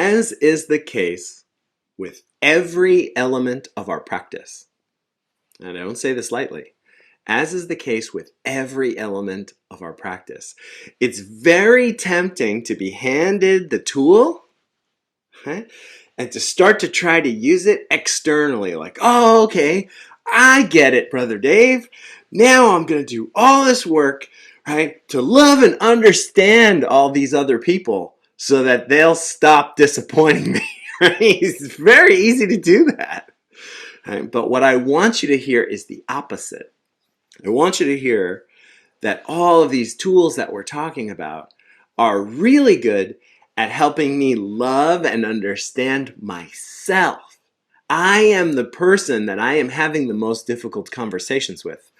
as is the case with every element of our practice, and I don't say this lightly, as is the case with every element of our practice, it's very tempting to be handed the tool, okay, and to start to try to use it externally, like, oh, okay, I get it, Brother Dave. Now I'm going to do all this work, right, to love and understand all these other people so that they'll stop disappointing me. Right? It's very easy to do that. Right? But what I want you to hear is the opposite. I want you to hear that all of these tools that we're talking about are really good at helping me love and understand myself. I am the person that I am having the most difficult conversations with.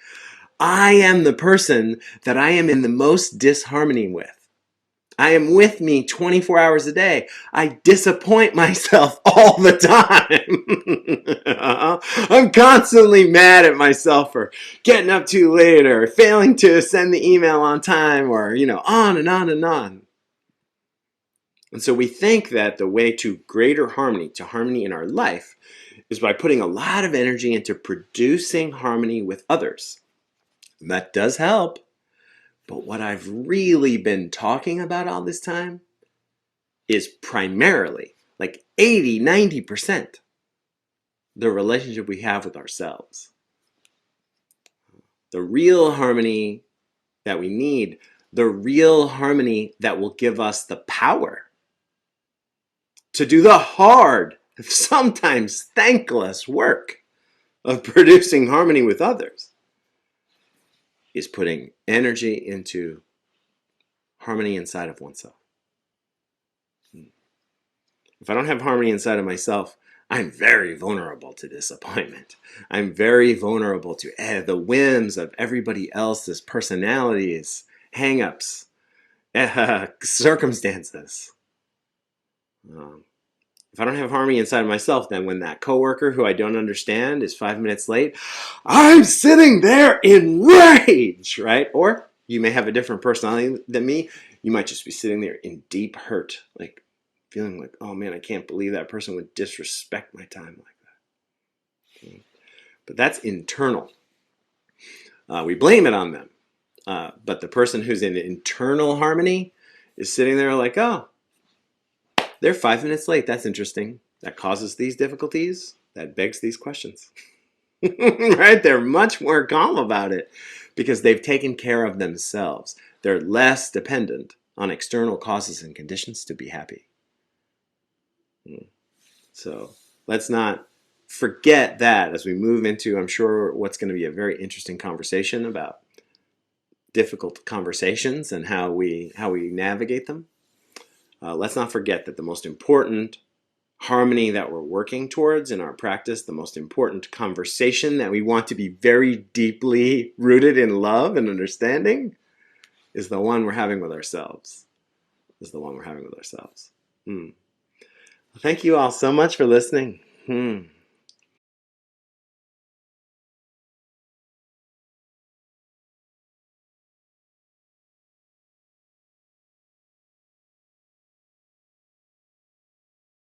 I am the person that I am in the most disharmony with. I am with me 24 hours a day. I disappoint myself all the time. I'm constantly mad at myself for getting up too late or failing to send the email on time, or, on and on and on. And so we think that the way to greater harmony, to harmony in our life, is by putting a lot of energy into producing harmony with others. And that does help. But what I've really been talking about all this time is primarily, like 80, 90%, the relationship we have with ourselves. The real harmony that we need, the real harmony that will give us the power to do the hard, sometimes thankless work of producing harmony with others, is putting energy into harmony inside of oneself. If I don't have harmony inside of myself, I'm very vulnerable to disappointment. I'm very vulnerable to the whims of everybody else's personalities, hang-ups, circumstances. If I don't have harmony inside of myself, then when that coworker who I don't understand is 5 minutes late, I'm sitting there in rage, right? Or you may have a different personality than me. You might just be sitting there in deep hurt, like feeling like, oh man, I can't believe that person would disrespect my time like that. Okay. But that's internal. We blame it on them. But the person who's in internal harmony is sitting there like, oh, they're 5 minutes late. That's interesting. That causes these difficulties. That begs these questions. Right? They're much more calm about it because they've taken care of themselves. They're less dependent on external causes and conditions to be happy. So let's not forget that as we move into, I'm sure, what's going to be a very interesting conversation about difficult conversations and how we navigate them. Let's not forget that the most important harmony that we're working towards in our practice, the most important conversation that we want to be very deeply rooted in love and understanding, is the one we're having with ourselves. Thank you all so much for listening.